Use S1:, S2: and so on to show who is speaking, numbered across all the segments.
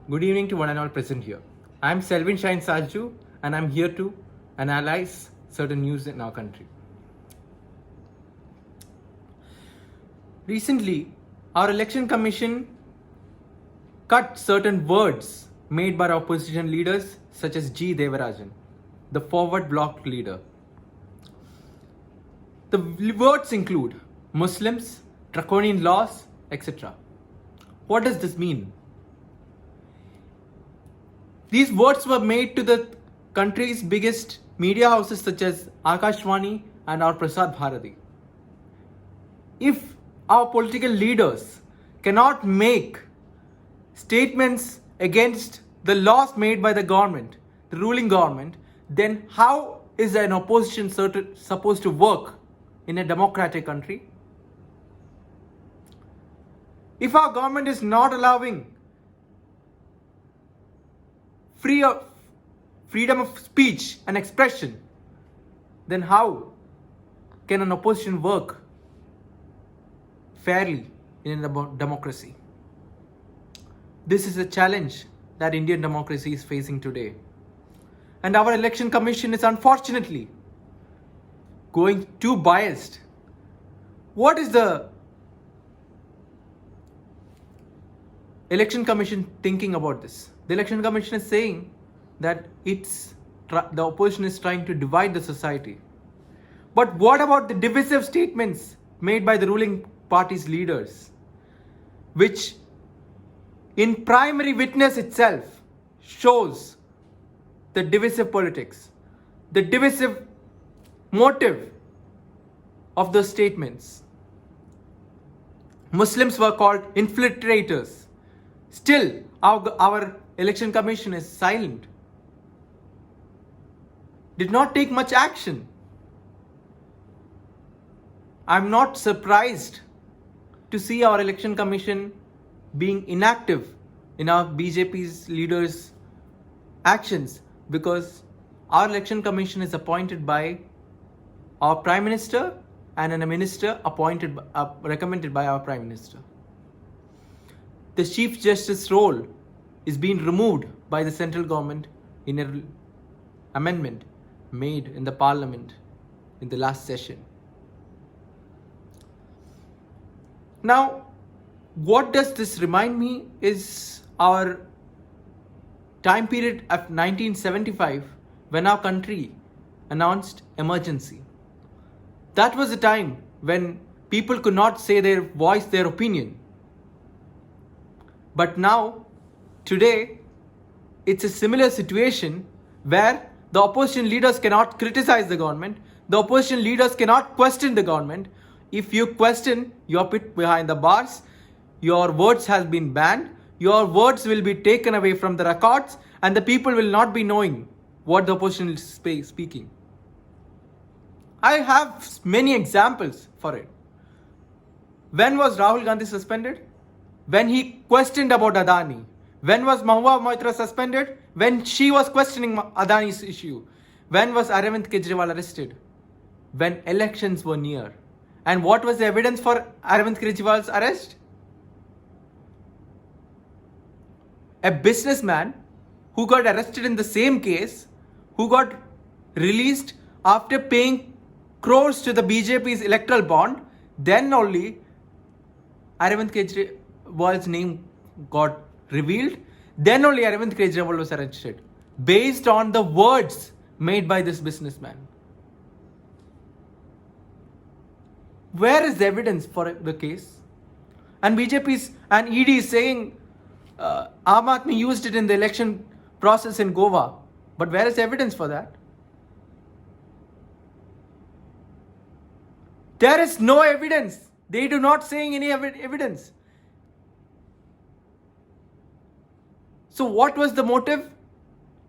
S1: Good evening to one and all present here. I am Selwin Saju and I am here to analyze certain news in our country. Recently, our election commission cut certain words made by opposition leaders such as G. Devarajan, the forward bloc leader. The words include Muslims, draconian laws, etc. What does this mean? These words were made to the country's biggest media houses such as Akashvani and our Prasar Bharati. If our political leaders cannot make statements against the laws made by the government, the ruling government, then how is an opposition supposed to work in a democratic country? If our government is not allowing freedom of speech and expression, then how can an opposition work fairly in a democracy? This is a challenge that Indian democracy is facing today. And our election commission is unfortunately going too biased. What is the election commission thinking about this? The election commission is saying that the opposition is trying to divide the society. But what about the divisive statements made by the ruling party's leaders, which in primary witness itself shows the divisive politics, the divisive motive of those statements? Muslims were called infiltrators. Still, our election commission is silent, did not take much action. I'm not surprised to see our election commission being inactive in our BJP's leaders' actions, because our election commission is appointed by our Prime Minister and a minister recommended by our Prime Minister. The Chief Justice role is being removed by the central government in an amendment made in the parliament in the last session. Now, what does this remind me is our time period of 1975 when our country announced emergency. That was a time when people could not voice their opinion. But now, today, it's a similar situation where the opposition leaders cannot criticize the government, the opposition leaders cannot question the government. If you question, you are put behind the bars, your words have been banned, your words will be taken away from the records, and the people will not be knowing what the opposition is speaking. I have many examples for it. When was Rahul Gandhi suspended? When he questioned about Adani. When was Mahua Moitra suspended? When she was questioning Adani's issue. When was Arvind Kejriwal arrested? When elections were near. And what was the evidence for Arvind Kejriwal's arrest? A businessman who got arrested in the same case, who got released after paying crores to the BJP's electoral bond, then only Arvind Kejriwal's name got revealed, then only Arvind Kejriwal was arrested based on the words made by this businessman. Where is the evidence for the case? And BJP's and ED is saying Aam Aadmi used it in the election process in Goa. But where is the evidence for that? There is no evidence. They do not saying any evidence. So what was the motive?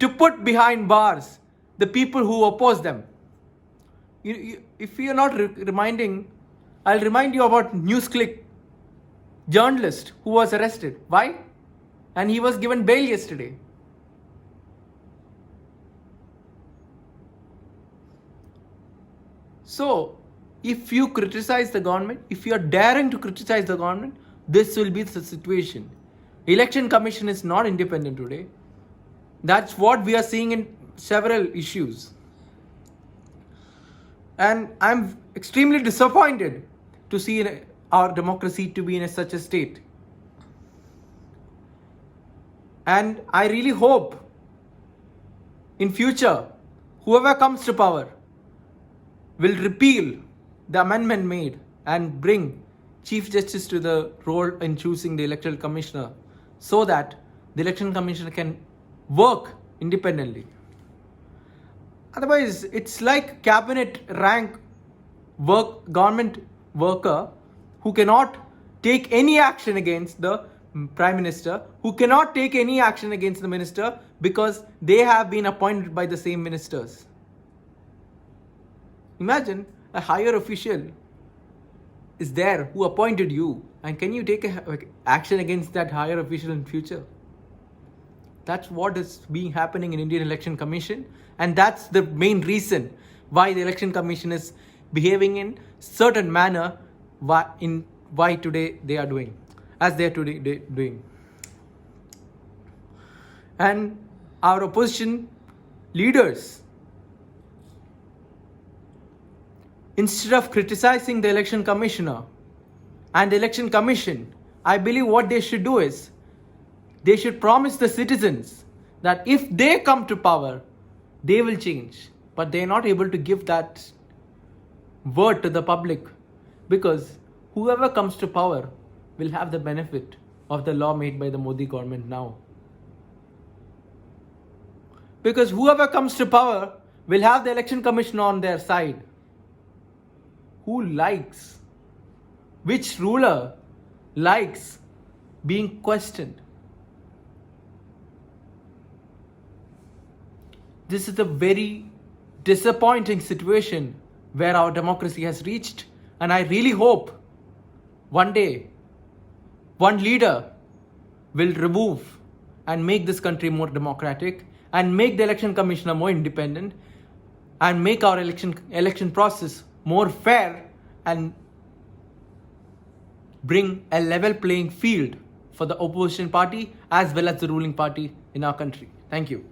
S1: To put behind bars the people who oppose them. If you are not reminding, I'll remind you about NewsClick journalist who was arrested. Why? And he was given bail yesterday. So, if you criticize the government, if you are daring to criticize the government, this will be the situation. Election Commission is not independent today. That's what we are seeing in several issues. And I'm extremely disappointed to see our democracy to be in such a state. And I really hope in future, whoever comes to power will repeal the amendment made and bring Chief Justice to the role in choosing the electoral commissioner so that the election commissioner can work independently. Otherwise, it's like cabinet rank government worker who cannot take any action against the prime minister, who cannot take any action against the minister because they have been appointed by the same ministers. Imagine a higher official is there who appointed you, and can you take action against that higher official in future? That's what is being happening in Indian Election Commission, and that's the main reason why the Election Commission is behaving in certain manner why today they are doing as they are today doing. And our opposition leaders, instead of criticizing the election commissioner and the election commission, I believe what they should do is they should promise the citizens that if they come to power, they will change. But they are not able to give that word to the public because whoever comes to power will have the benefit of the law made by the Modi government now. Because whoever comes to power will have the election commission on their side. Who likes? Which ruler likes being questioned? This is a very disappointing situation where our democracy has reached, and I really hope one day one leader will remove and make this country more democratic and make the election commissioner more independent and make our election process more fair and bring a level playing field for the opposition party as well as the ruling party in our country. Thank you.